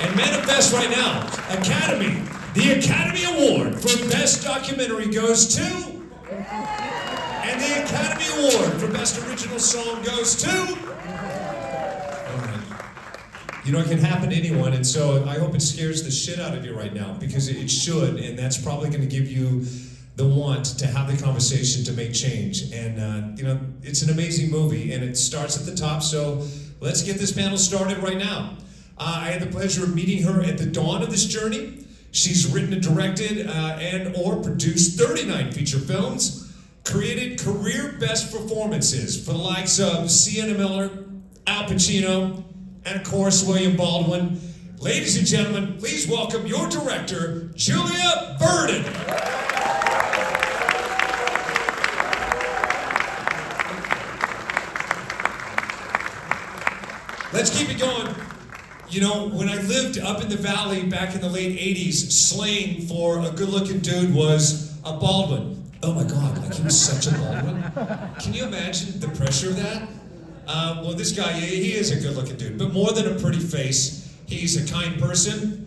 And manifest right now, Academy. The Academy Award for Best Documentary goes to... And the Academy Award for Best Original Song goes to... All right. You know, it can happen to anyone, and so I hope it scares the shit out of you right now, because it should, and that's probably going to give you the want to have the conversation to make change. And, you know, it's an amazing movie, and it starts at the top, so let's get this panel started right now. I had the pleasure of meeting her at the dawn of this journey. She's written and directed and or produced 39 feature films, created career best performances for the likes of Sienna Miller, Al Pacino, and of course, William Baldwin. Ladies and gentlemen, please welcome your director, Julia Verdin. Let's keep it going. You know, when I lived up in the valley back in the late 80s, slang for a good-looking dude was a Baldwin. Oh my God, like he was such a Baldwin. Can you imagine the pressure of that? Well, this guy, he is a good-looking dude, but more than a pretty face, he's a kind person.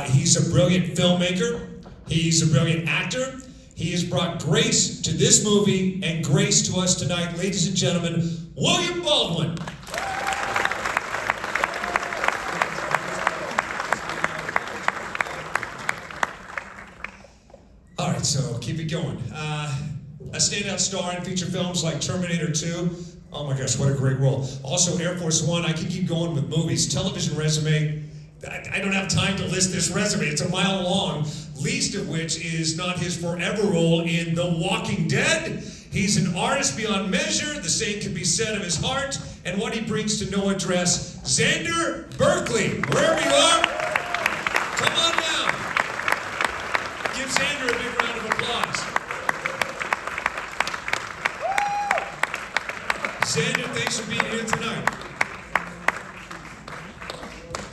He's a brilliant filmmaker. He's a brilliant actor. He has brought grace to this movie and grace to us tonight. Ladies and gentlemen, William Baldwin. All right, so keep it going. A standout star in feature films like Terminator 2. Oh my gosh, what a great role. Also, Air Force One. I can keep going with movies. Television resume. I don't have time to list this resume. It's a mile long, least of which is not his forever role in The Walking Dead. He's an artist beyond measure. The same can be said of his heart and what he brings to no address. Xander, Berkeley, wherever you are, come on now. Give Xander a big round of applause. Xander, thanks for being here tonight.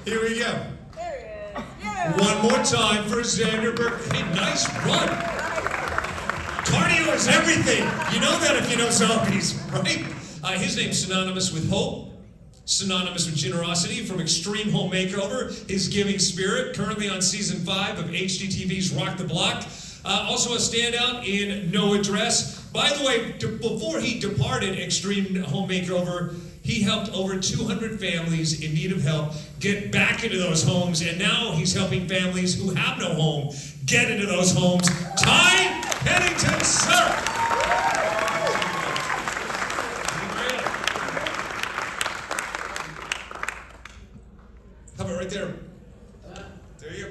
Here we go. There he is. Yeah. One more time for Xander Berkeley. Hey, nice run. Cardio is everything. You know that if you know zombies, right? His name's synonymous with hope, synonymous with generosity. From Extreme Home Makeover, his giving spirit, currently on season 5 of HGTV's Rock the Block. Also a standout in No Address. By the way, before he departed Extreme Home Makeover, he helped over 200 families in need of help get back into those homes, and now he's helping families who have no home get into those homes. Pennington, sir! How about right there? There you go.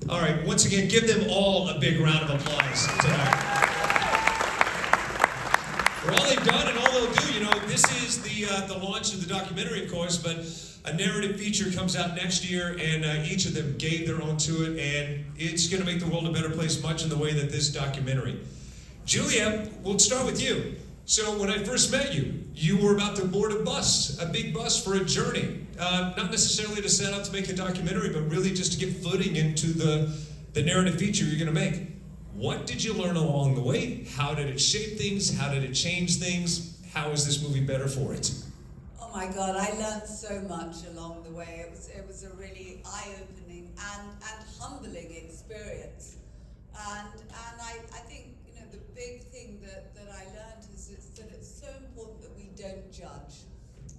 All right, once again, give them all a big round of applause tonight. For all they've done and all they'll do, you know, this is the launch of the documentary, of course, but a narrative feature comes out next year, and each of them gave their own to it, and it's going to make the world a better place, much in the way that this documentary. Julia, we'll start with you. So when I first met you, you were about to board a big bus for a journey. Not necessarily to set out to make a documentary, but really just to get footing into the narrative feature you're going to make. What did you learn along the way? How did it shape things? How did it change things? How is this movie better for it? Oh my God, I learned so much along the way. It was a really eye-opening and humbling experience. And I think, you know, the big thing that I learned is that it's so important that we don't judge.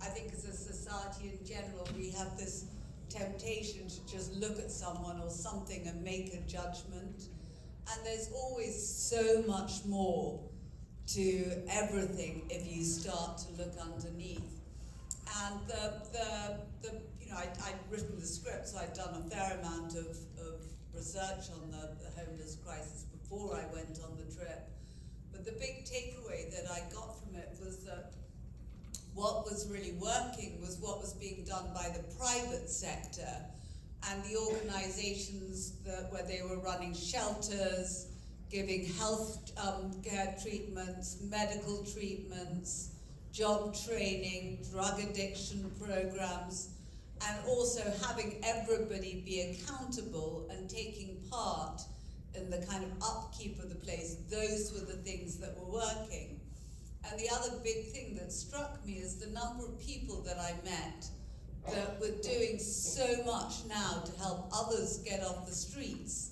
I think as a society in general, we have this temptation to just look at someone or something and make a judgment. And there's always so much more to everything if you start to look underneath. And you know, I'd written the script, so I'd done a fair amount of research on the homeless crisis before I went on the trip. But the big takeaway that I got from it was that what was really working was what was being done by the private sector and the organizations where they were running shelters, giving health care treatments, medical treatments, job training, drug addiction programs, and also having everybody be accountable and taking part in the kind of upkeep of the place. Those were the things that were working. And the other big thing that struck me is the number of people that I met so much now to help others get off the streets,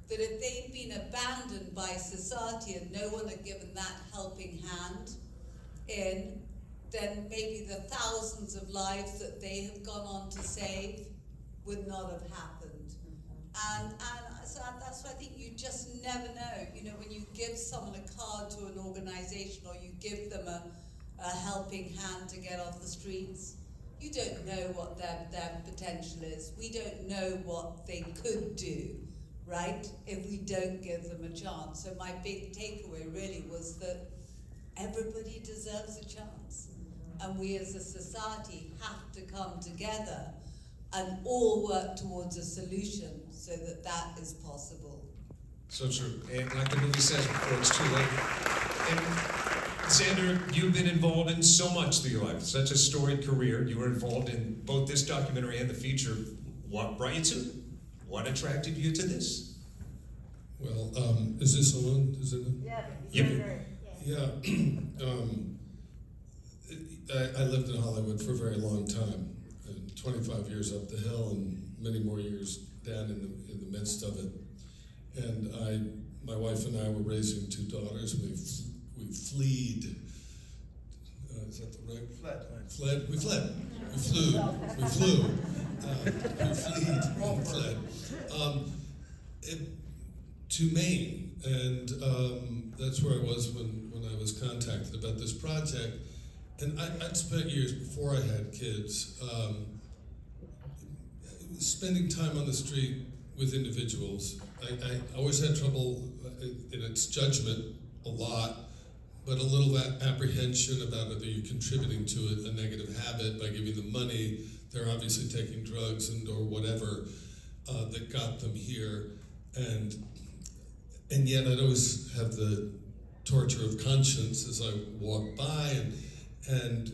that if they'd been abandoned by society and no one had given that helping hand in, then maybe the thousands of lives that they have gone on to save would not have happened. And so that's why I think you just never know. You know, when you give someone a card to an organization or you give them a helping hand to get off the streets, you don't know what their potential is. We don't know what they could do, right, if we don't give them a chance. So my big takeaway really was that everybody deserves a chance. And we as a society have to come together and all work towards a solution so that that is possible. So true. And like the movie says, before it's too late. And Xander, you've been involved in so much through your life, such a storied career. You were involved in both this documentary and the feature. What brought you to it? What attracted you to this? Well, is this on? Is it? Yep. Yeah. I lived in Hollywood for a very long time, 25 years up the hill and many more years down in the midst of it. And my wife and I were raising two daughters. We fled. Is that the right? Fled. We fled. We flew. We flew. We fled. To Maine, and that's where I was when I was contacted about this project. And I'd spent years before I had kids spending time on the street with individuals. I always had trouble in its judgment a lot, but a little apprehension about whether you're contributing to it, a negative habit by giving them money. They're obviously taking drugs or whatever that got them here, and yet I'd always have the torture of conscience as I walked by, and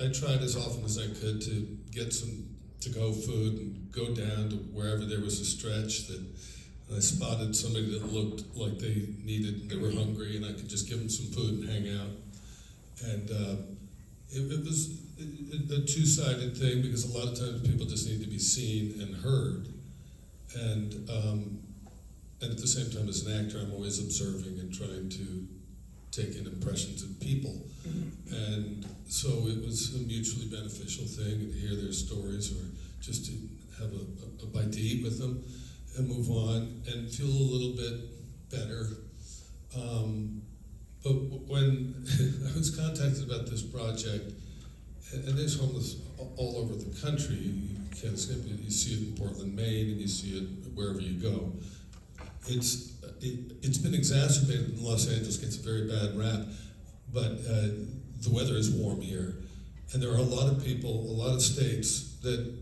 I tried as often as I could to get some to-go food and go down to wherever there was a stretch that I spotted somebody that looked like they needed, they were hungry, and I could just give them some food and hang out. And it was a two-sided thing, because a lot of times people just need to be seen and heard. And at the same time, as an actor, I'm always observing and trying to take in impressions of people. And so it was a mutually beneficial thing, and to hear their stories, or just to have a bite to eat with them and move on and feel a little bit better. But when I was contacted about this project, and there's homeless all over the country, you can't escape it. You see it in Portland, Maine, and you see it wherever you go. It's been exacerbated in Los Angeles, gets a very bad rap, but the weather is warm here. And there are a lot of people, a lot of states that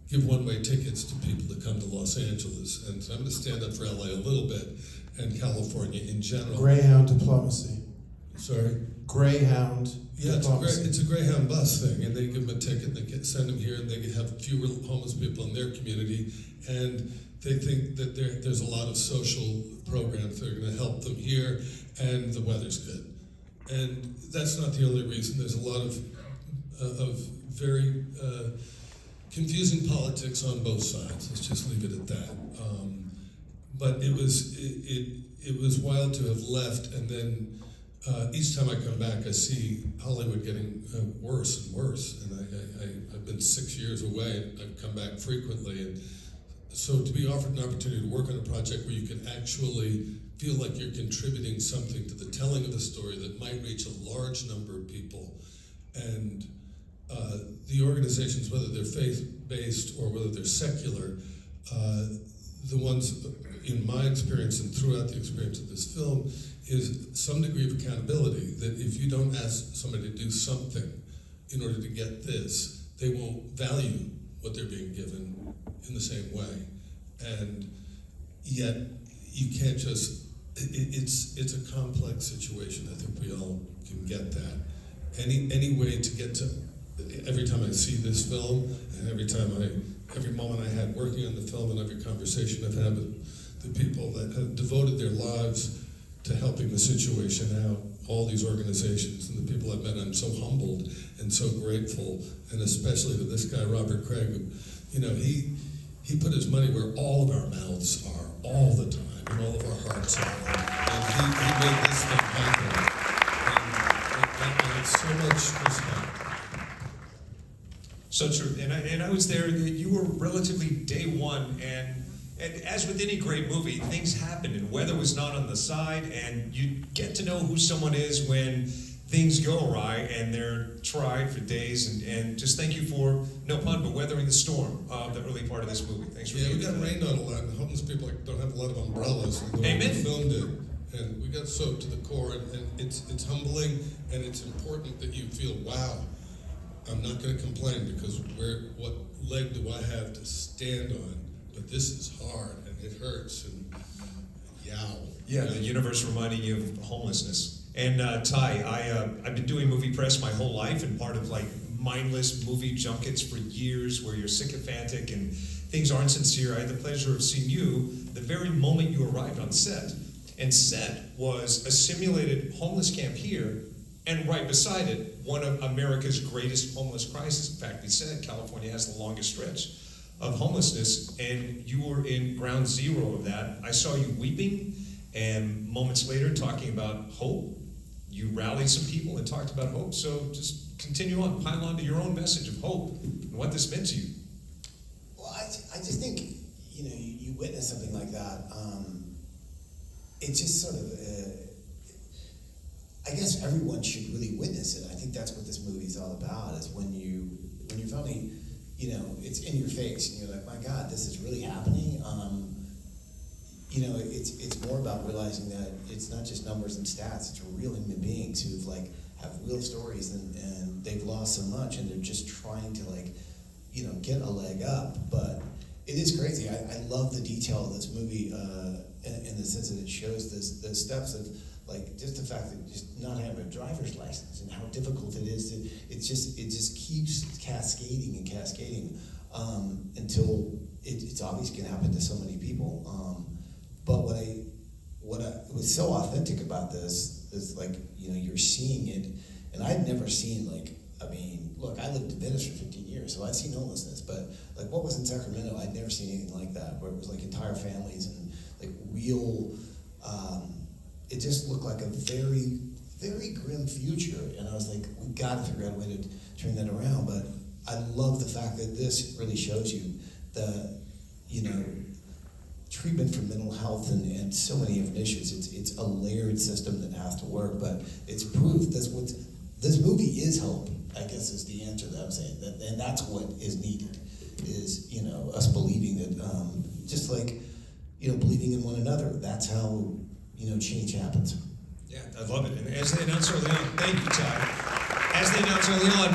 give one-way tickets to people that come to Los Angeles. And so I'm going to stand up for LA a little bit, and California in general. Greyhound diplomacy. Sorry? Greyhound diplomacy. It's a Greyhound bus thing, and they give them a ticket, and they send them here, and they have fewer homeless people in their community, and they think that there's a lot of social programs that are going to help them here, and the weather's good. And that's not the only reason. There's a lot of very confusing politics on both sides. Let's just leave it at that. But it was wild to have left, and then each time I come back, I see Hollywood getting worse and worse. And I've been 6 years away, and I've come back frequently. And so to be offered an opportunity to work on a project where you can actually feel like you're contributing something to the telling of a story that might reach a large number of people, and the organizations, whether they're faith-based or whether they're secular, the ones, in my experience and throughout the experience of this film, is some degree of accountability, that if you don't ask somebody to do something in order to get this, they won't value what they're being given in the same way. And yet, you can't just, it's a complex situation. I think we all can get that. Any way to get to, every time I see this film, and every moment I had working on the film, and every conversation I've had with the people that have devoted their lives to helping the situation out, all these organizations and the people I've met, I'm so humbled and so grateful, and especially to this guy, Robert Craig, who, he put his money where all of our mouths are, all the time, and all of our hearts are. And he made this thing happen. And it's so much respect. So true, and I was there. You were relatively day one, and as with any great movie, things happen, and weather was not on the side, and you get to know who someone is when things go awry, and they're tried for days, and just thank you for, no pun, but weathering the storm of the early part of this movie. Thanks for we got rained on a lot, and homeless people don't have a lot of umbrellas. And the way we filmed it, and we got soaked to the core, and it's humbling, and it's important that you feel, wow, I'm not going to complain because what leg do I have to stand on? But this is hard and it hurts and yow. Yeah, the universe reminding you of homelessness. And Ty, I've been doing movie press my whole life and part of like mindless movie junkets for years where you're sycophantic and things aren't sincere. I had the pleasure of seeing you the very moment you arrived on set. And set was a simulated homeless camp here, and right beside it, one of America's greatest homeless crises. In fact, we said California has the longest stretch of homelessness, and you were in ground zero of that. I saw you weeping, and moments later talking about hope. You rallied some people and talked about hope, so just continue on, pile on to your own message of hope and what this meant to you. Well, I just think, you witness something like that, it just sort of, I guess everyone should really witness it. I think that's what this movie's all about, is when you finally, it's in your face, and you're like, my God, this is really happening. It's more about realizing that it's not just numbers and stats, it's real human beings who've have real stories, and they've lost so much, and they're just trying to get a leg up. But it is crazy. I love the detail of this movie in the sense that it shows the steps of just the fact that just not having a driver's license and how difficult it is it just keeps cascading and cascading until it's obviously going to happen to so many people. But what was so authentic about this is you're seeing it, and I'd never seen look, I lived in Venice for 15 years, so I'd seen homelessness, but what was in Sacramento, I'd never seen anything like that, where it was entire families and real. It just looked like a very, very grim future, and I was like, we got to figure out a way to turn that around. But I love the fact that this really shows you the, treatment for mental health and so many different issues. It's a layered system that has to work, but it's proof. That's what this movie is. Hope, I guess, is the answer that I'm saying. And that's what is needed. Is us believing that just believing in one another. That's how change happens. Yeah, I love it. And as they announced early on, thank you, Ty. As they announced early on,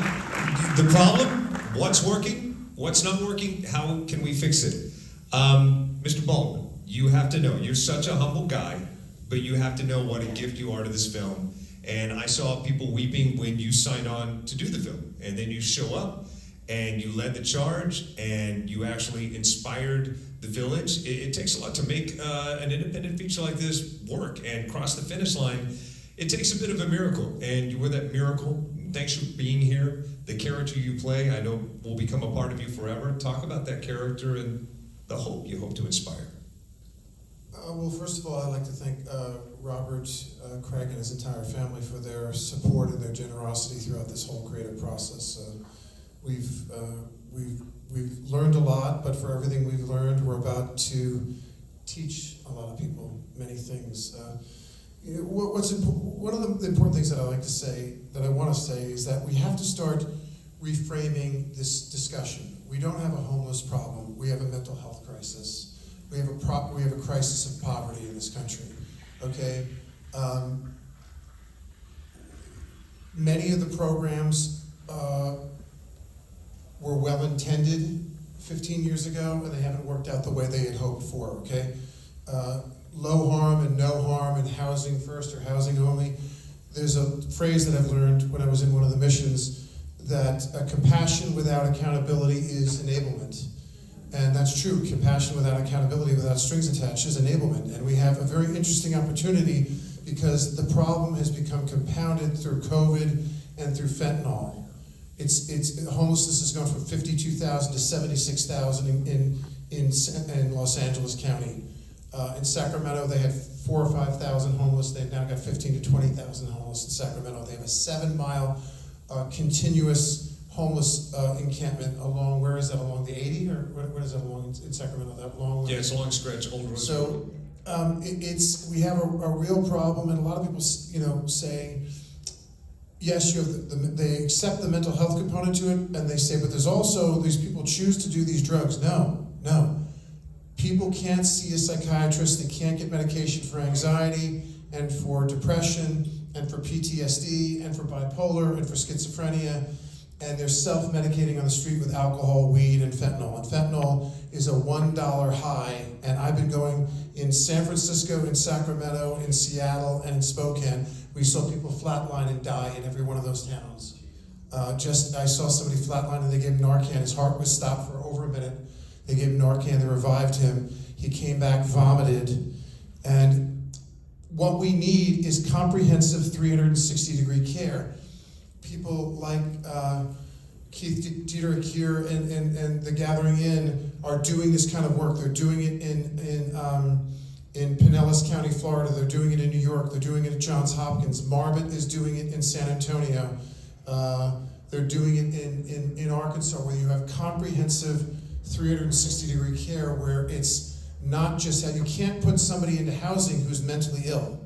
the problem, what's working, what's not working, how can we fix it? Mr. Baldwin, you have to know, you're such a humble guy, but you have to know what a gift you are to this film. And I saw people weeping when you signed on to do the film. And then you show up, and you led the charge, and you actually inspired the village. It takes a lot to make an independent feature like this work and cross the finish line. It takes a bit of a miracle, and you were that miracle. Thanks for being here. The character you play, I know, will become a part of you forever. Talk about that character and the hope you hope to inspire. Well, first of all, I'd like to thank Robert, Craig, and his entire family for their support and their generosity throughout this whole creative process. We've learned a lot, but for everything we've learned, we're about to teach a lot of people many things. One of the important things that I like to say, that I want to say, is that we have to start reframing this discussion. We don't have a homeless problem. We have a mental health crisis. We have a crisis of poverty in this country. Okay. Many of the programs were well intended 15 years ago, and they haven't worked out the way they had hoped for. Okay. Low harm and no harm, and housing first or housing only. There's a phrase that I've learned when I was in one of the missions, that compassion without accountability is enablement. And that's true. Compassion without accountability, without strings attached, is enablement. And we have a very interesting opportunity because the problem has become compounded through COVID and through fentanyl. homelessness has gone from 52,000 to 76,000 in Los Angeles County. In Sacramento, they had 4,000 or 5,000 homeless. They've now got 15,000 to 20,000 homeless in Sacramento. They have a 7-mile continuous homeless encampment along, where is that, along the 80, or what is that along in Sacramento? That long? Yeah, it's a long stretch, Old Road. So we have a real problem, and a lot of people, say, yes, you have they accept the mental health component to it, and they say, but there's also these people choose to do these drugs. No. People can't see a psychiatrist, they can't get medication for anxiety, and for depression, and for PTSD, and for bipolar, and for schizophrenia, and they're self-medicating on the street with alcohol, weed, and fentanyl. And fentanyl is a $1 high, and I've been going in San Francisco, in Sacramento, in Seattle, and in Spokane. We saw people flatline and die in every one of those towns. I saw somebody flatline and they gave him Narcan. His heart was stopped for over a minute. They gave him Narcan, they revived him. He came back vomited. And what we need is comprehensive 360-degree care. People like Keith Dieterich here and the Gathering Inn are doing this kind of work. They're doing it in Pinellas County, Florida. They're doing it in New York. They're doing it at Johns Hopkins. Marbit is doing it in San Antonio. They're doing it in Arkansas, where you have comprehensive 360-degree care, where it's not just how you can't put somebody into housing who's mentally ill.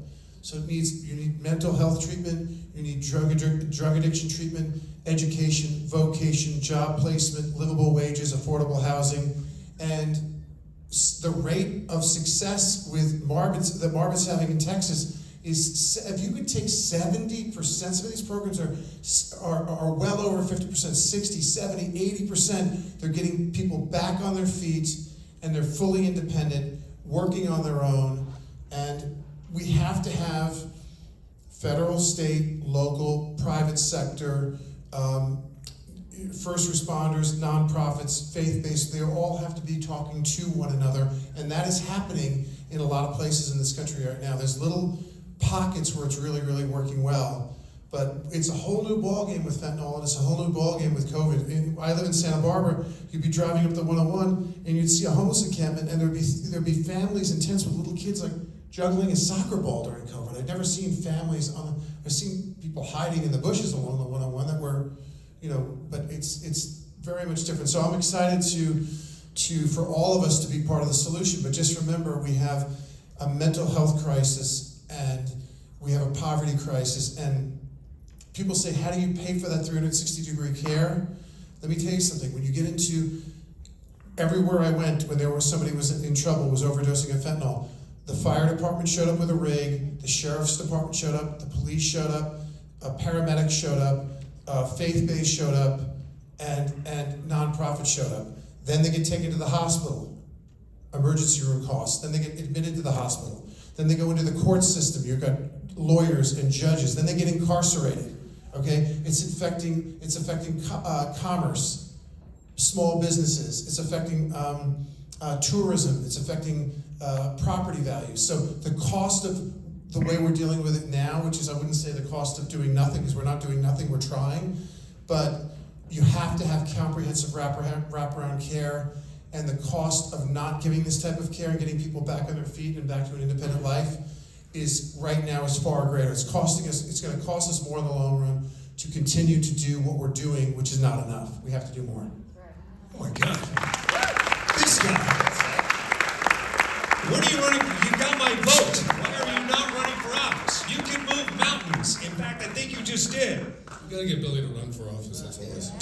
So you need mental health treatment, you need drug addiction treatment, education, vocation, job placement, livable wages, affordable housing, and the rate of success with that Marbit's having in Texas is, if you could take 70%, some of these programs are well over 50%, 60, 70, 80%, they're getting people back on their feet, and they're fully independent, working on their own, and we have to have federal, state, local, private sector, first responders, nonprofits, faith-based, they all have to be talking to one another, and that is happening in a lot of places in this country right now. There's little pockets where it's really, really working well, but it's a whole new ballgame with fentanyl, and it's a whole new ballgame with COVID. I live in Santa Barbara. You'd be driving up the 101, and you'd see a homeless encampment, and there'd be families in tents with little kids like juggling a soccer ball during COVID. I've never seen families I've seen people hiding in the bushes along the 101 that were, but it's very much different. So I'm excited to for all of us to be part of the solution. But just remember, we have a mental health crisis and we have a poverty crisis. And people say, how do you pay for that 360-degree care? Let me tell you something. When you get into everywhere I went, when somebody was in trouble, was overdosing of fentanyl, the fire department showed up with a rig, the sheriff's department showed up, the police showed up, paramedics showed up, faith-based showed up, and nonprofits showed up. Then they get taken to the hospital, emergency room costs. Then they get admitted to the hospital. Then they go into the court system. You've got lawyers and judges. Then they get incarcerated. Okay, it's affecting commerce, small businesses. It's affecting tourism. It's affecting property values. So the cost of the way we're dealing with it now, which is, I wouldn't say the cost of doing nothing, because we're not doing nothing, we're trying, but you have to have comprehensive wraparound care, and the cost of not giving this type of care and getting people back on their feet and back to an independent life is right now is far greater. It's going to cost us more in the long run to continue to do what we're doing, which is not enough. We have to do more. Oh my God. This guy. What are you running? You got my vote. Why are you not running for office? You can move mountains. In fact, I think you just did. You gotta get Billy to run for office, that's all I say.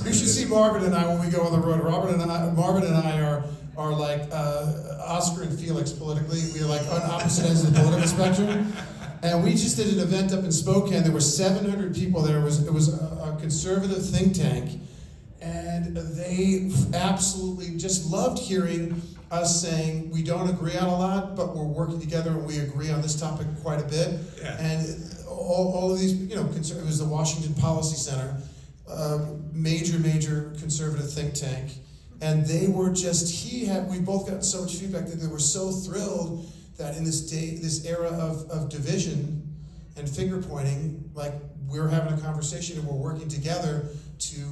You should see Marvin and I when we go on the road. Marvin and I are like Oscar and Felix politically. We are like on opposite ends of the political spectrum. And we just did an event up in Spokane. There were 700 people there. It was a conservative think tank. And they absolutely just loved hearing us saying we don't agree on a lot, but we're working together and we agree on this topic quite a bit. Yeah. And all of these, it was the Washington Policy Center, major conservative think tank. And they were we both got so much feedback that they were so thrilled that in this era of division and finger pointing, like we're having a conversation and we're working together to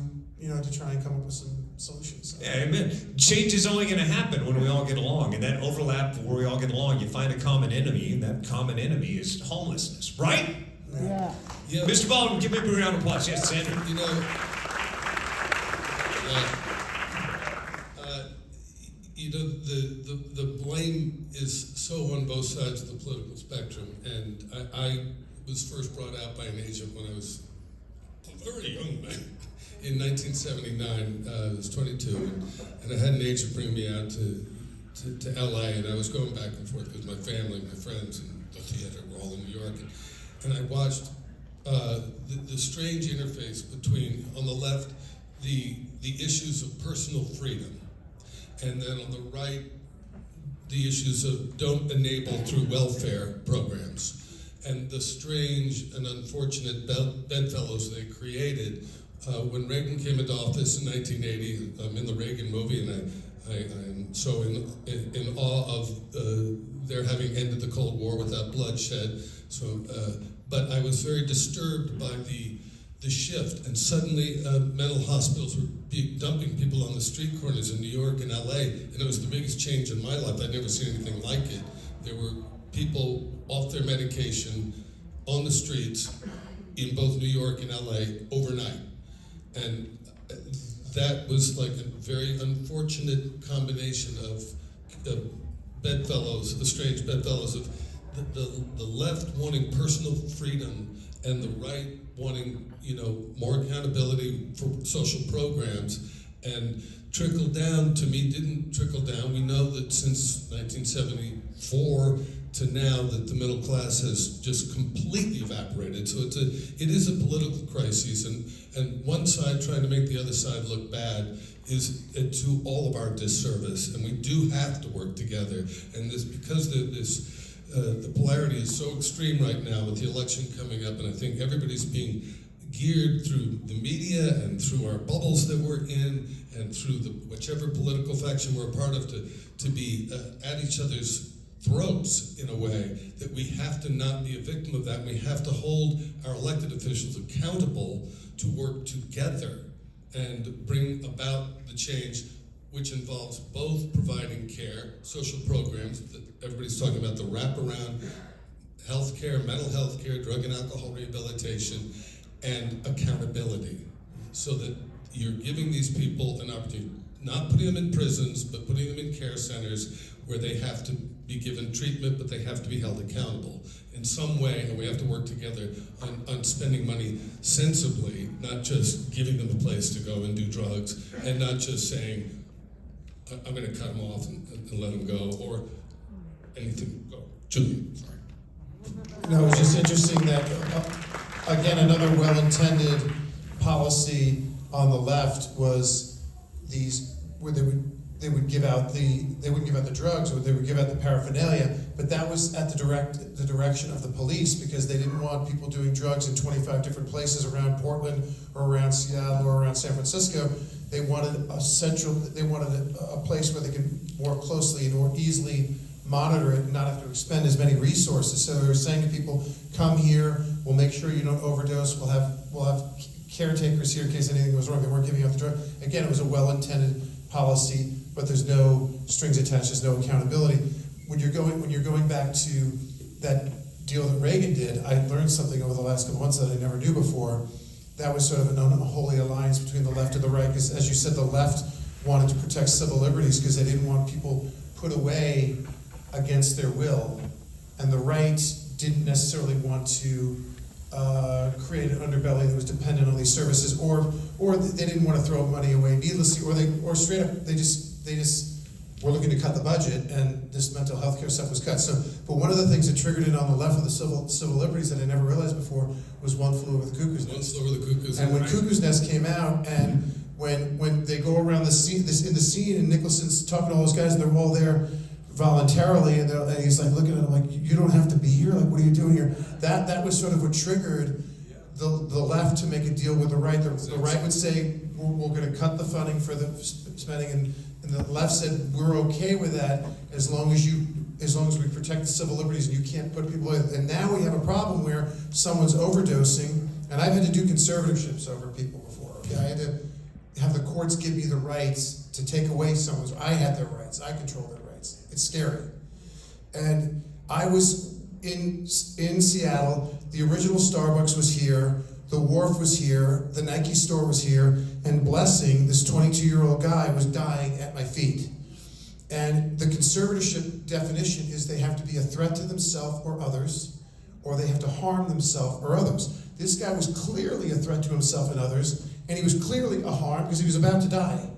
try and come up with some solutions. Yeah, amen. Change is only going to happen when we all get along, and that overlap where we all get along, you find a common enemy, and that common enemy is homelessness, right? Yeah. Yeah. Mr. Baldwin, give me a round of applause. Yes, Xander. The blame is so on both sides of the political spectrum, and I was first brought out by an agent when I was a very young man. In 1979, I was 22, and I had an agent bring me out to LA, and I was going back and forth with my family, my friends, and the theater. We're all in New York, and I watched the strange interface between, on the left, the issues of personal freedom, and then on the right, the issues of don't enable through welfare programs, and the strange and unfortunate bedfellows they created. When Reagan came into office in 1980, I'm in the Reagan movie, and I'm so in awe of their having ended the Cold War without bloodshed. So, but I was very disturbed by the shift, and suddenly mental hospitals were dumping people on the street corners in New York and LA, and it was the biggest change in my life. I'd never seen anything like it. There were people off their medication on the streets in both New York and LA overnight. And that was like a very unfortunate combination of bedfellows, the strange bedfellows of the left wanting personal freedom and the right wanting, more accountability for social programs. And trickle down, to me, didn't trickle down. We know that since 1974 to now that the middle class has just completely evaporated. So it is a political crisis, and one side trying to make the other side look bad is to all of our disservice, and we do have to work together. And because the polarity is so extreme right now with the election coming up, and I think everybody's being geared through the media and through our bubbles that we're in and through whichever political faction we're a part of to be at each other's throats in a way that we have to not be a victim of that. We have to hold our elected officials accountable to work together and bring about the change, which involves both providing care, social programs that everybody's talking about, the wraparound health care, mental health care, drug and alcohol rehabilitation, and accountability, so that you're giving these people an opportunity, not putting them in prisons, but putting them in care centers where they have to be given treatment, but they have to be held accountable in some way, and we have to work together on spending money sensibly, not just giving them a place to go and do drugs, and not just saying, I'm going to cut them off and let them go, or anything. Go. Julia, sorry. No, it's just interesting that, again, another well-intended policy on the left was these, where they wouldn't give out the drugs, or they would give out the paraphernalia, but that was at the direction of the police, because they didn't want people doing drugs in 25 different places around Portland or around Seattle or around San Francisco. They wanted a place where they could more closely and more easily monitor it and not have to expend as many resources. So they were saying to people, come here, we'll make sure you don't overdose, we'll have caretakers here in case anything goes wrong. They weren't giving out the drug. Again, it was a well-intended policy, but there's no strings attached, there's no accountability. When you're going back to that deal that Reagan did, I learned something over the last couple months that I never knew before. That was sort of an unholy alliance between the left and the right, because as you said, the left wanted to protect civil liberties because they didn't want people put away against their will, and the right didn't necessarily want to create an underbelly that was dependent on these services, or they didn't want to throw money away needlessly, or straight up they just were looking to cut the budget, and this mental health care stuff was cut. So, but one of the things that triggered it on the left of the civil liberties that I never realized before was One Flew Over the Cuckoo's Nest. One Flew Over the Cuckoo's Nest. And when Cuckoo's Nest came out, and when they go around the scene, and Nicholson's talking to all those guys, and they're all there voluntarily, and he's like looking at them like, you don't have to be here, like, what are you doing here? That was sort of what triggered the left to make a deal with the right. The right would say, we're going to cut the funding for the spending, and the left said, we're okay with that as long as we protect the civil liberties and you can't put people in. And now we have a problem where someone's overdosing And I've had to do conservatorships over people before, okay? I had to have the courts give me the rights to take away someone's, I had their rights, I control their rights. It's scary. And I was in Seattle, the original Starbucks was here, the Wharf was here, the Nike store was here, and Blessing, this 22-year-old guy, was dying at my feet. And the conservatorship definition is they have to be a threat to themselves or others, or they have to harm themselves or others. This guy was clearly a threat to himself and others, and he was clearly a harm because he was about to die.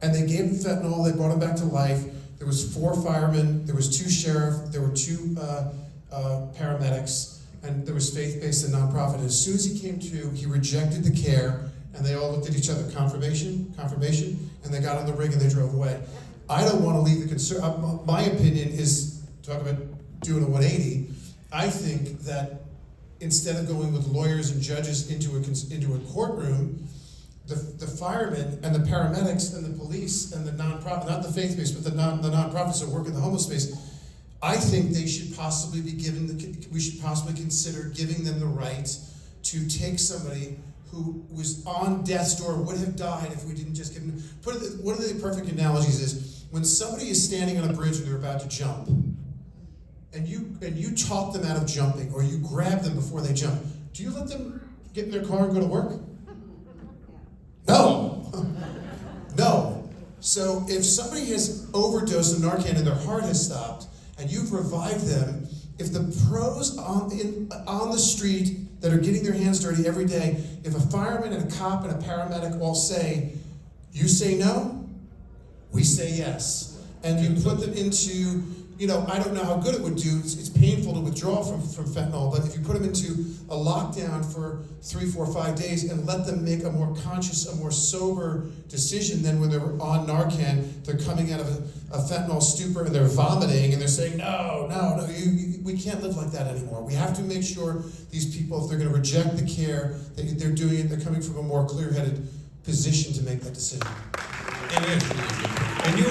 And they gave him fentanyl, they brought him back to life. There was 4 firemen, there was 2 sheriffs, there were 2 paramedics, and there was faith-based and nonprofit. And as soon as he came to, he rejected the care, and they all looked at each other, confirmation, and they got on the rig and they drove away. I don't want to leave the my opinion is, talk about doing a 180, I think that instead of going with lawyers and judges into a courtroom, the firemen and the paramedics and the police and the nonprofit, not the faith-based, but the nonprofits that work in the homeless space, I think they should possibly be we should possibly consider giving them the right to take somebody who was on death's door, would have died if we didn't just give them, one of the perfect analogies is, when somebody is standing on a bridge and they're about to jump, and you talk them out of jumping, or you grab them before they jump, do you let them get in their car and go to work? No. No. So if somebody has overdosed of Narcan and their heart has stopped, and you've revived them, if the pros on the street that are getting their hands dirty every day, if a fireman and a cop and a paramedic all say, you say no, we say yes. And you put them into, I don't know how good it would do. It's painful to withdraw from fentanyl, but if you put them into a lockdown for 3, 4, 5 days and let them make a more conscious, a more sober decision than when they're on Narcan, they're coming out of a fentanyl stupor and they're vomiting and they're saying, no, we can't live like that anymore. We have to make sure these people, if they're going to reject the care, they're doing it, they're coming from a more clear-headed position to make that decision. And you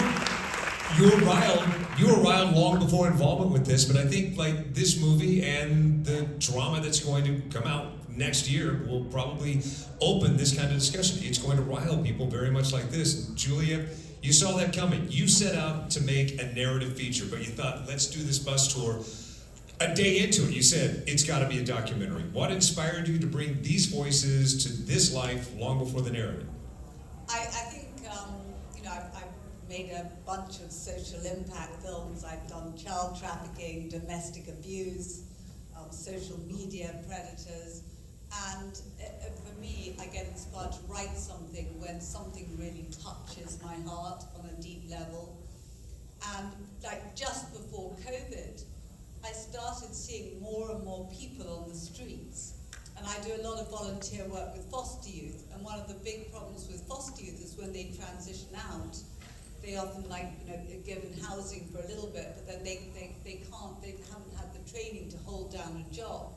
were riled long before involvement with this, but I think like this movie and the drama that's going to come out next year will probably open this kind of discussion. It's going to rile people very much like this. Julia, you saw that coming. You set out to make a narrative feature, but you thought, let's do this bus tour. A day into it, you said, it's got to be a documentary. What inspired you to bring these voices to this life long before the narrative? I think, I've made a bunch of social impact films. I've done child trafficking, domestic abuse, social media predators. And for me, I get inspired to write something when something really touches my heart on a deep level. And like just before COVID, I started seeing more and more people on the streets. And I do a lot of volunteer work with foster youth. And one of the big problems with foster youth is when they transition out, they often get given housing for a little bit, but then they haven't had the training to hold down a job.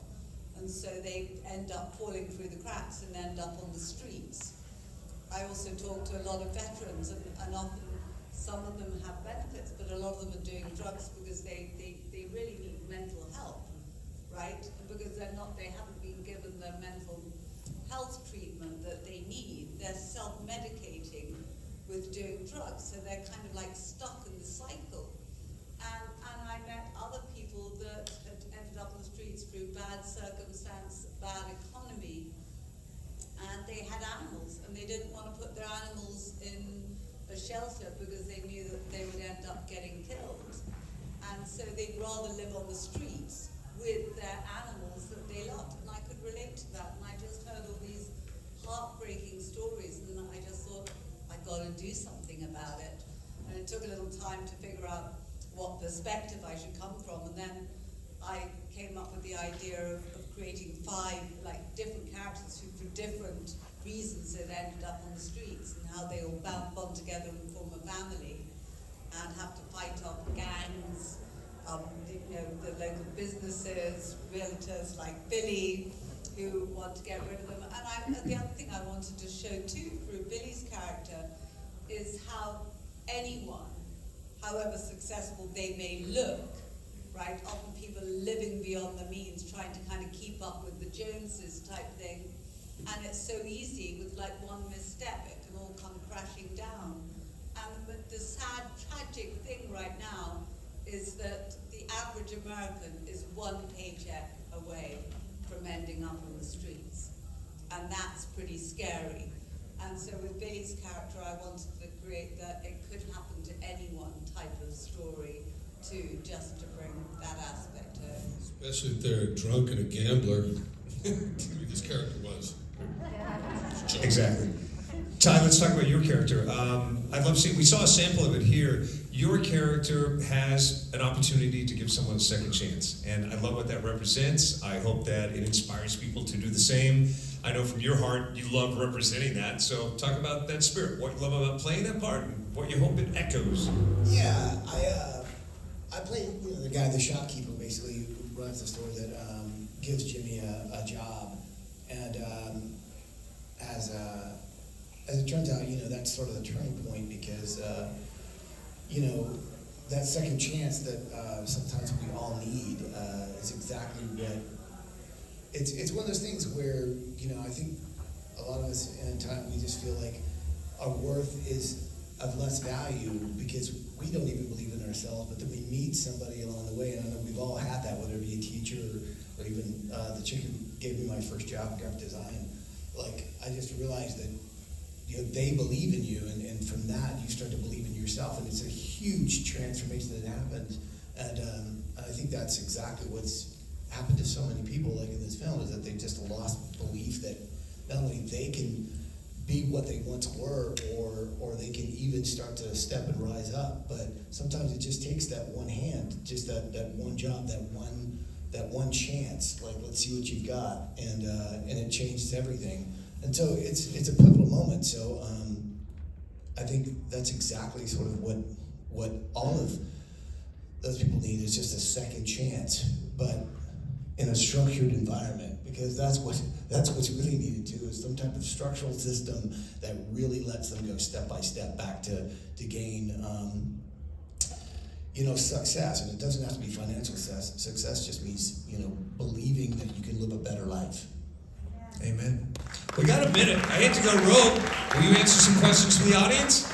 And so they end up falling through the cracks and end up on the streets. I also talk to a lot of veterans, and often some of them have benefits, but a lot of them are doing drugs because they really need mental health, right? Because they haven't been given the mental health treatment that they need. They're self-medicating with doing drugs, so they're kind of like stuck in the cycle. And I met other people that had ended up on the streets through bad circumstance, bad economy, and they had animals, and they didn't want to put their animals in a shelter because they knew that they would end up getting killed. And so they'd rather live on the streets with their animals that they loved. And I could relate to that. And I just heard all these heartbreaking stories, and I just thought, I've got to do something about it. And it took a little time to figure out what perspective I should come from. And then I came up with the idea of creating 5 different characters who, for different reasons, had ended up on the streets, and how they all bond together and form a family, and have to fight off gangs, the local businesses, realtors like Billy, who want to get rid of them. And the other thing I wanted to show too through Billy's character is how anyone, however successful they may look, right? Often people living beyond their means, trying to kind of keep up with the Joneses type thing. And it's so easy with like one misstep, it can all come crashing down. But the sad, tragic thing right now is that the average American is one paycheck away from ending up on the streets. And that's pretty scary. And so with Billy's character, I wanted to create that it could happen to anyone type of story too, just to bring that aspect home. Especially if they're drunk and a gambler. His character was. Exactly. Ty, let's talk about your character. I'd love to see, we saw a sample of it here. Your character has an opportunity to give someone a second chance. And I love what that represents. I hope that it inspires people to do the same. I know from your heart, you love representing that. So talk about that spirit, what you love about playing that part, and what you hope it echoes. Yeah, I play the guy, the shopkeeper, basically, who runs the store that gives Jimmy a job. And as it turns out, that's sort of the turning point because, that second chance that sometimes we all need is exactly what, it's one of those things where, I think a lot of us in time, we just feel like our worth is of less value because we don't even believe in ourselves, but then we meet somebody along the way, and I know we've all had that, whether it be a teacher or even the chick who gave me my first job in graphic design. Like, I just realized that they believe in you, and from that you start to believe in yourself, and it's a huge transformation that happens. And I think that's exactly what's happened to so many people, like in this film, is that they just lost belief that not only they can be what they once were, or they can even start to step and rise up, but sometimes it just takes that one hand, just that one job, that one chance, like, let's see what you've got, and it changes everything. And so it's a pivotal moment. So I think that's exactly sort of what all of those people need, is just a second chance, but in a structured environment, because that's what's really needed too, is some type of structural system that really lets them go step by step back to gain success. And it doesn't have to be financial success. Success just means believing that you can live a better life. Amen. We got a minute. I hate to go rogue. Will you answer some questions from the audience?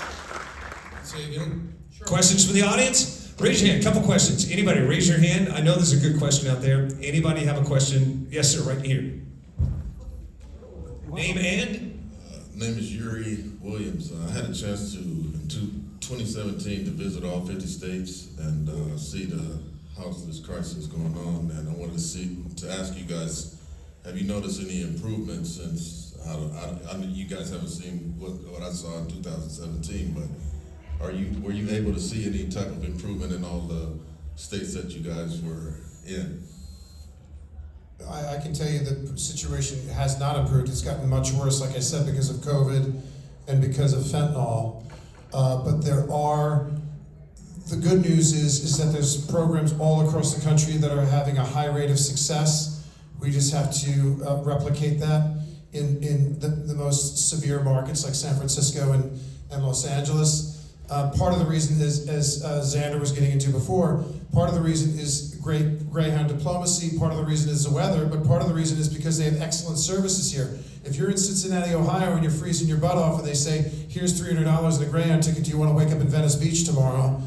Say again? Sure. Questions from the audience? Raise your hand. A couple questions. Anybody, raise your hand. I know there's a good question out there. Anybody have a question? Yes, sir, right here. Name and? Name is Yuri Williams. I had a chance to, in 2017, to visit all 50 states and see the houseless crisis going on. And I wanted to ask you guys, have you noticed any improvement since, I mean, you guys haven't seen what I saw in 2017, but were you able to see any type of improvement in all the states that you guys were in? I can tell you the situation has not improved. It's gotten much worse, like I said, because of COVID and because of fentanyl. But the good news is that there's programs all across the country that are having a high rate of success. We just have to replicate that in the most severe markets like San Francisco and Los Angeles. Part of the reason is, as Xander was getting into before, part of the reason is great Greyhound diplomacy, part of the reason is the weather, but part of the reason is because they have excellent services here. If you're in Cincinnati, Ohio, and you're freezing your butt off and they say, here's $300 and a Greyhound ticket, do you want to wake up in Venice Beach tomorrow?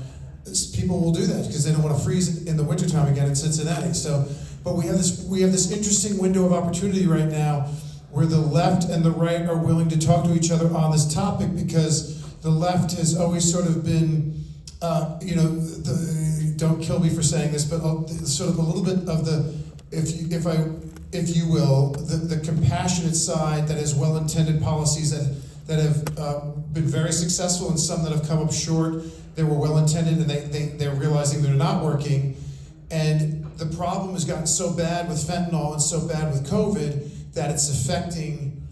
People will do that because they don't want to freeze in the wintertime again in Cincinnati. But we have this interesting window of opportunity right now where the left and the right are willing to talk to each other on this topic, because the left has always sort of been, don't kill me for saying this, but sort of a little bit of the, if you will, the compassionate side that has well-intended policies that have been very successful, and some that have come up short. They were well-intended and they're realizing they're not working. And the problem has gotten so bad with fentanyl and so bad with COVID that it's affecting,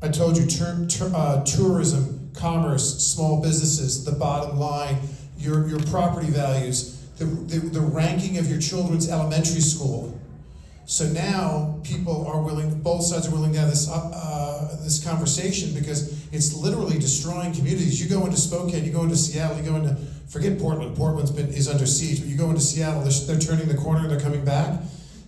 I told you, tourism, commerce, small businesses, the bottom line, your property values, the ranking of your children's elementary school. So now people are willing, both sides are willing to have this conversation, because it's literally destroying communities. You go into Spokane, you go into Seattle, you go into, forget Portland. Is under siege, but you go into Seattle, they're turning the corner, they're coming back.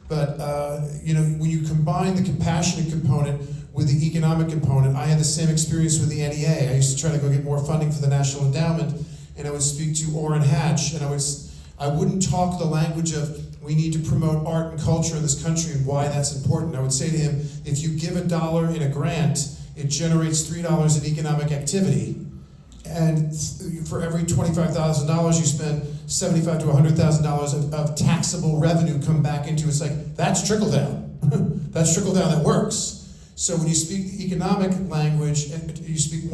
But when you combine the compassionate component with the economic component. I had the same experience with the NEA. I used to try to go get more funding for the National Endowment, and I would speak to Orrin Hatch, and I wouldn't talk the language of we need to promote art and culture in this country and why that's important. I would say to him, if you give $1 in a grant, it generates $3 in economic activity. And for every $25,000 you spend, $75,000 to $100,000 of taxable revenue come back into. It's like, that's trickle down. That's trickle down that works. So when you speak the economic language and you speak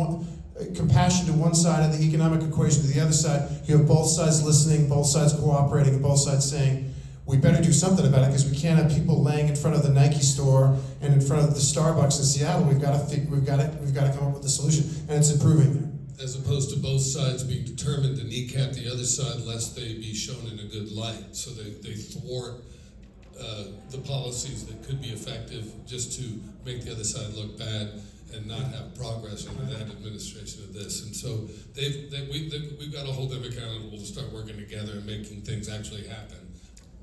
compassion to one side of the economic equation to the other side, you have both sides listening, both sides cooperating, and both sides saying, we better do something about it because we can't have people laying in front of the Nike store and in front of the Starbucks in Seattle. We've got to come up with a solution, and it's improving there. As opposed to both sides being determined to kneecap the other side lest they be shown in a good light. So they thwart the policies that could be effective just to make the other side look bad and not have progress under that administration of this. And so we've got to hold them accountable to start working together and making things actually happen.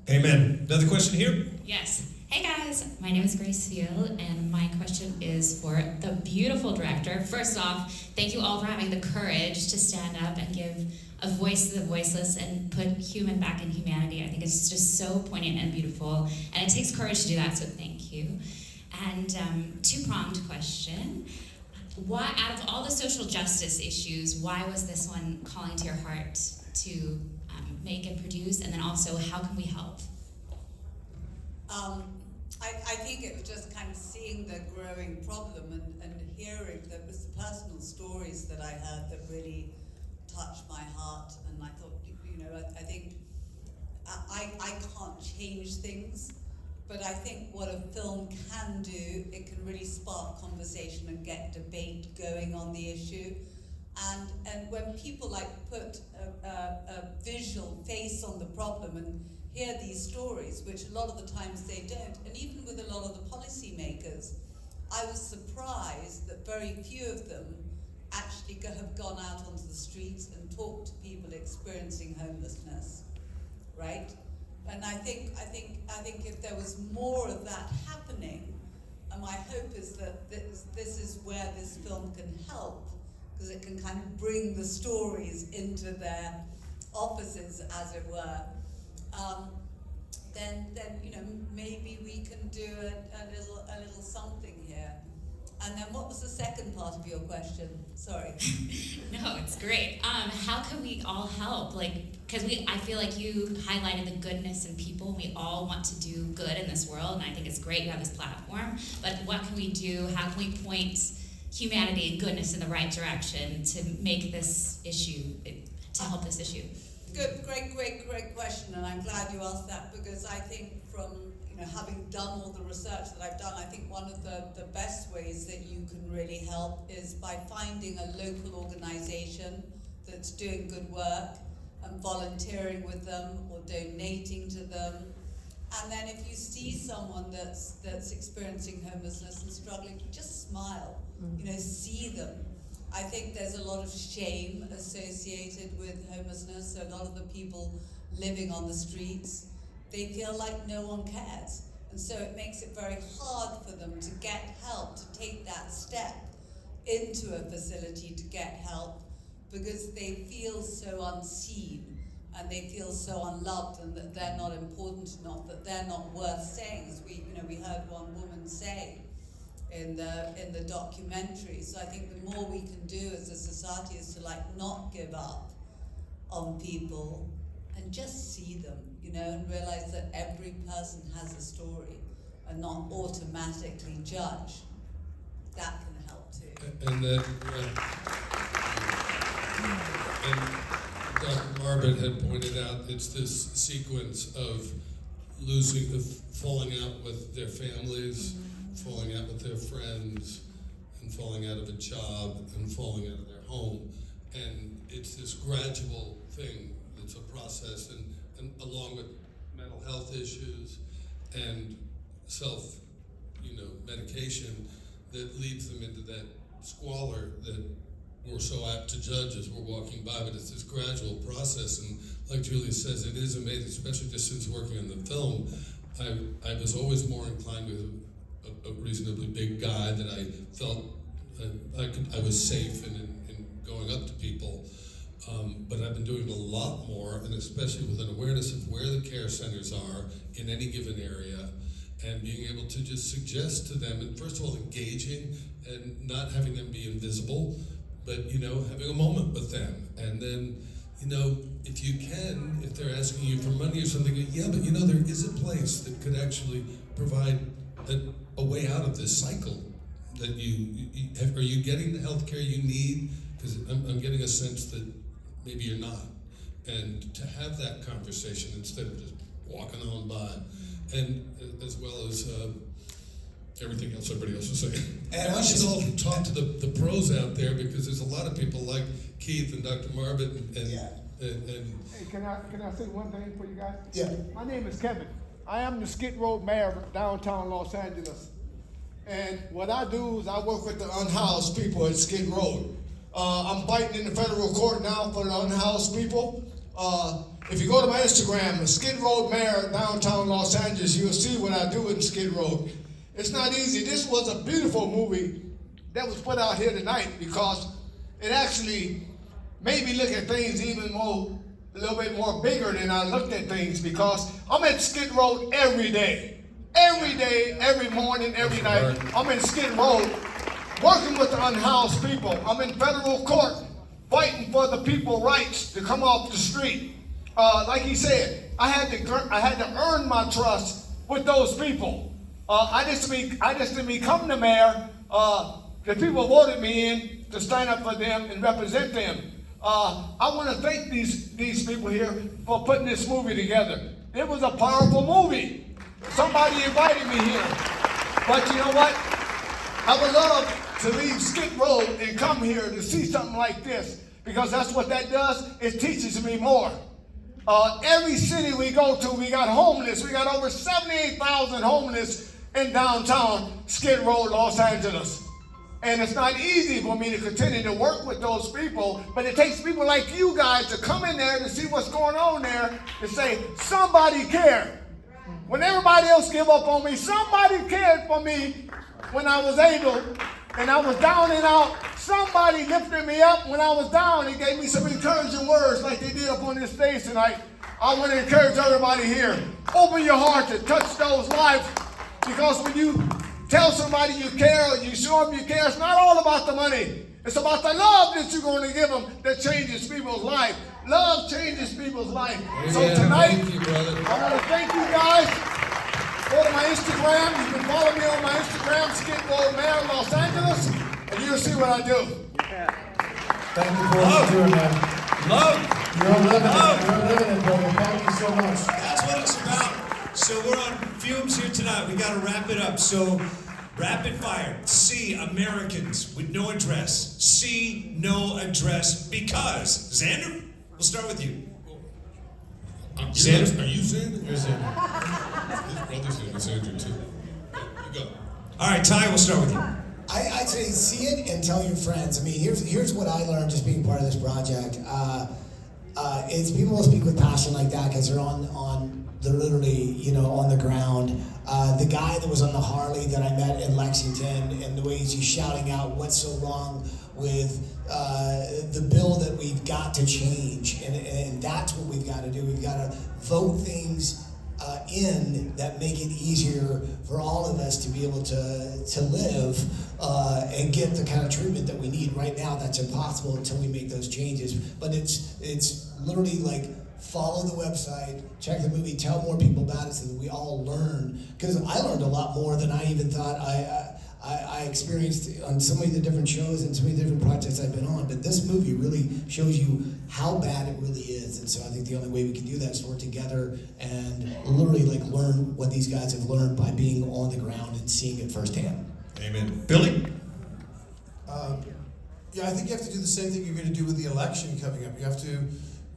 Amen. Another question here? Yes. Hey guys, my name is Grace Field, and my question is for the beautiful director. First off, thank you all for having the courage to stand up and give a voice to the voiceless and put human back in humanity. I think it's just so poignant and beautiful, and it takes courage to do that, so thank you. And two-pronged question. Why, out of all the social justice issues, why was this one calling to your heart to make and produce, and then also how can we help? I think it was just kind of seeing the growing problem and hearing that was the personal stories that I heard that really touched my heart, and I thought, I think I can't change things, but I think what a film can do, it can really spark conversation and get debate going on the issue. And when people put a visual face on the problem and hear these stories, which a lot of the times they don't, and even with a lot of the policymakers, I was surprised that very few of them actually have gone out onto the streets and talked to people experiencing homelessness, right? And I think if there was more of that happening, and my hope is that this is where this film can help, because it can kind of bring the stories into their offices, as it were. Then maybe we can do a little something here. And then what was the second part of your question? Sorry. No, it's great. How can we all help? Because I feel like you highlighted the goodness in people. We all want to do good in this world, and I think it's great you have this platform. But what can we do? How can we point humanity and goodness in the right direction to make this issue, to help this issue? Good, great question, and I'm glad you asked that, because I think from having done all the research that I've done, I think one of the best ways that you can really help is by finding a local organization that's doing good work and volunteering with them or donating to them. And then if you see someone that's experiencing homelessness and struggling, just smile, see them. I think there's a lot of shame associated with homelessness. So a lot of the people living on the streets, they feel like no one cares. And so it makes it very hard for them to get help, to take that step into a facility to get help, because they feel so unseen and they feel so unloved, and that they're not important enough, that they're not worth saying, as we heard one woman say in the documentary. So I think the more we can do as a society is to not give up on people and just see them, and realize that every person has a story and not automatically judge. That can help too. And that and Dr. Marbut had pointed out, it's this sequence of falling out with their families, falling out with their friends, and falling out of a job, and falling out of their home. And it's this gradual thing that's a process, and along with mental health issues and medication that leads them into that squalor that we're so apt to judge as we're walking by. But it's this gradual process, and like Julia says, it is amazing, especially just since working on the film. I was always more inclined with a reasonably big guy that I felt I was safe in going up to people. But I've been doing a lot more, and especially with an awareness of where the care centers are in any given area, and being able to just suggest to them, and first of all, engaging and not having them be invisible, but having a moment with them. And then, if you can, if they're asking you for money or something, yeah, but there is a place that could actually provide a way out of this cycle. That are you getting the health care you need? Because I'm getting a sense that maybe you're not. And to have that conversation instead of just walking on by, and as well as everything else everybody else is saying. And we should all talk to the pros out there, because there's a lot of people like Keith and Dr. Marbett and Hey, can I say one thing for you guys? Yeah. My name is Kevin. I am the Skid Row mayor of downtown Los Angeles. And what I do is I work with the unhoused people at Skid Row. I'm fighting in the federal court now for the unhoused people. If you go to my Instagram, Skid Row Mayor, downtown Los Angeles, you'll see what I do in Skid Row. It's not easy. This was a beautiful movie that was put out here tonight, because it actually made me look at things even more, a little bit more bigger than I looked at things, because I'm at Skid Row every day. Every day, every morning, every night. I'm in Skid Row working with the unhoused people. I'm in federal court fighting for the people's rights to come off the street. Like he said, I had to earn my trust with those people. I just didn't become the mayor. The people voted me in to stand up for them and represent them. I want to thank these people here for putting this movie together. It was a powerful movie. Somebody invited me here. But you know what? I would love to leave Skid Row and come here to see something like this, because that's what that does. It teaches me more. Every city we go to, we got homeless. We got over 78,000 homeless in downtown Skid Row, Los Angeles. And it's not easy for me to continue to work with those people, but it takes people like you guys to come in there to see what's going on there, to say, somebody cared. When everybody else gave up on me, somebody cared for me when I was able, and I was down and out. Somebody lifted me up when I was down and gave me some encouraging words like they did up on this stage tonight. I want to encourage everybody here. Open your heart to touch those lives, because when you tell somebody you care, or you show them you care, it's not all about the money. It's about the love that you're going to give them that changes people's life. Love changes people's life. So tonight, I want to thank you guys. Go to my Instagram. You can follow me on my Instagram, Skid Row Mayor, Los Angeles, and you'll see what I do. Thank you for what you're doing, man. Love. You're living it, brother. Thank you so much. That's what it's about. So we're on fumes here tonight. We got to wrap it up. So rapid fire. C, Americans with no address. C, no address because. Xander, we'll start with you. Xander? Are you Xander? You're Xander. His brother's name is Xander too. You go. All right, Ty, we'll start with you. I'd say see it and tell your friends. I mean, here's what I learned just being part of this project. It's people will speak with passion like that because they're literally, on the ground. The guy that was on the Harley that I met in Lexington, and the way he's shouting out what's so wrong with the bill that we've got to change, and that's what we've got to do. We've got to vote things in that make it easier for all of us to be able to live and get the kind of treatment that we need. Right now, that's impossible until we make those changes. But it's literally like, follow the website, check the movie, tell more people about it so that we all learn. Because I learned a lot more than I even thought I experienced on so many of the different shows and so many different projects I've been on. But this movie really shows you how bad it really is. And so I think the only way we can do that is to work together and literally learn what these guys have learned by being on the ground and seeing it firsthand. Amen. Billy? I think you have to do the same thing you're going to do with the election coming up. You have to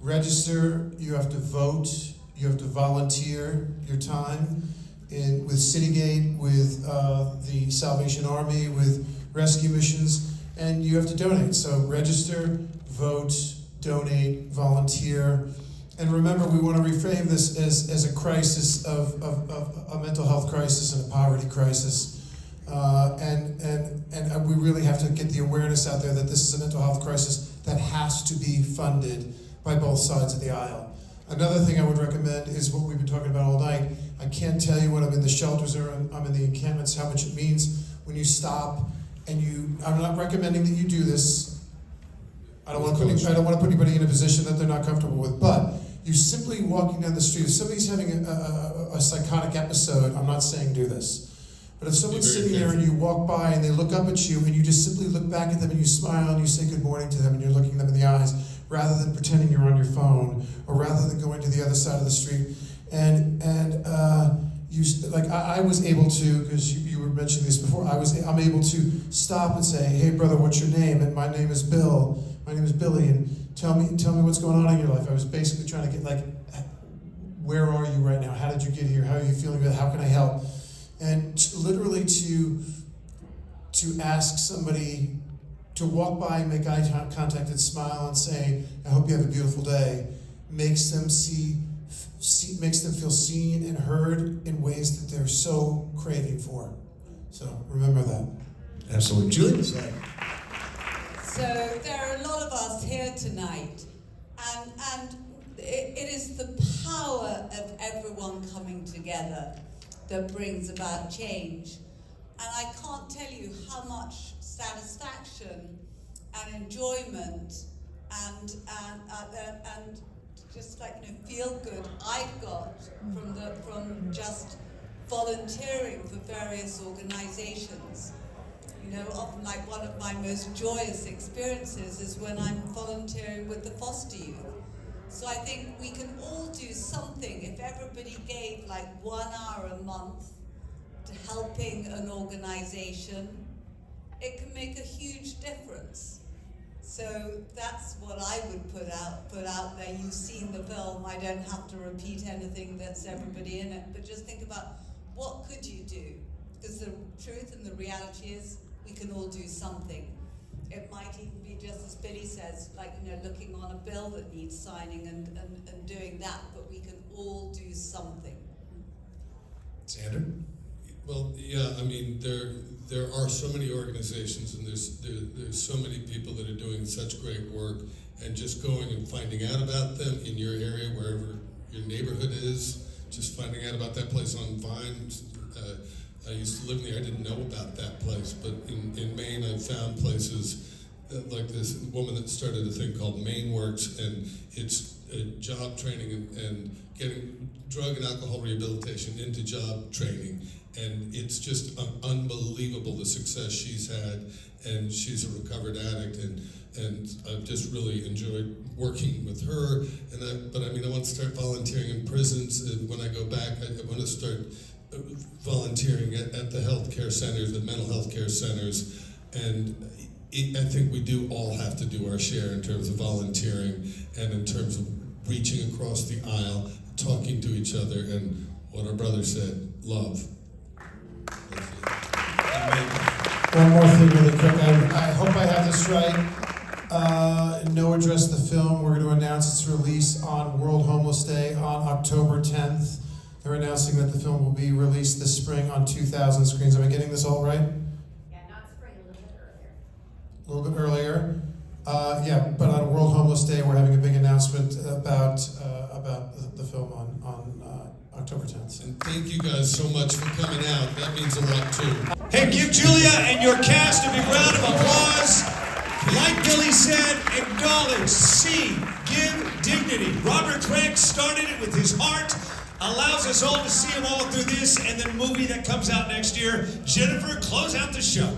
register, you have to vote, you have to volunteer your time with Citygate, with the Salvation Army, with rescue missions, and you have to donate. So register, vote, donate, volunteer, and remember, we want to reframe this as a crisis of a mental health crisis and a poverty crisis. And we really have to get the awareness out there that this is a mental health crisis that has to be funded by both sides of the aisle. Another thing I would recommend is what we've been talking about all night. I can't tell you when I'm in the shelters or I'm in the encampments how much it means when you stop and I'm not recommending that you do this. I don't want to put anybody in a position that they're not comfortable with, but you're simply walking down the street. If somebody's having a psychotic episode, I'm not saying do this. But if someone's sitting there and you walk by and they look up at you and you just simply look back at them and you smile and you say good morning to them and you're looking them in the eyes rather than pretending you're on your phone or rather than going to the other side of the street. I was able to, because you were mentioning this before, I'm able to stop and say, hey brother, what's your name? And my name is Bill. My name is Billy, and tell me what's going on in your life. I was basically trying to get where are you right now? How did you get here? How are you feeling? How can I help? And literally to ask somebody to walk by and make eye contact and smile and say, I hope you have a beautiful day, makes them makes them feel seen and heard in ways that they're so craving for. So remember that. Absolutely. Julia? So there are a lot of us here tonight, and it is the power of everyone coming together that brings about change. And I can't tell you how much satisfaction and enjoyment and just feel good I've got from just volunteering for various organizations. Often one of my most joyous experiences is when I'm volunteering with the foster youth. So I think we can all do something. If everybody gave 1 hour a month to helping an organization, it can make a huge difference. So that's what I would put out there. You've seen the film. I don't have to repeat anything that's everybody in it, but just think about what could you do? Because the truth and the reality is we can all do something. It might even be just as Billy says, looking on a bill that needs signing and doing that, but we can all do something. Xander? Well, yeah, I mean, there are so many organizations and there's so many people that are doing such great work, and just going and finding out about them in your area, wherever your neighborhood is, just finding out about that place on Vine. I used to live there. I didn't know about that place, but in Maine, I found places like this woman that started a thing called Maine Works, and it's job training and getting drug and alcohol rehabilitation into job training. And it's just unbelievable the success she's had, and she's a recovered addict, and I've just really enjoyed working with her. But I want to start volunteering in prisons, and when I go back, I want to start volunteering at the healthcare centers, the mental health care centers, and I think we do all have to do our share in terms of volunteering and in terms of reaching across the aisle, talking to each other, and what our brother said, love. One more thing really quick. I hope I have this right. No Address the Film, we're going to announce its release on World Homeless Day on October 10th. They're announcing that the film will be released this spring on 2,000 screens. Am I getting this all right? Yeah, not spring, a little bit earlier. A little bit earlier. But on World Homeless Day, we're having a big announcement about the film on October 10th. And thank you guys so much for coming out. That means a lot too. Hey, give Julia and your cast a big round of applause. Like Billy said, acknowledge, see, give dignity. Robert Craig started it with his heart, allows us all to see him all through this and the movie that comes out next year. Jennifer, close out the show.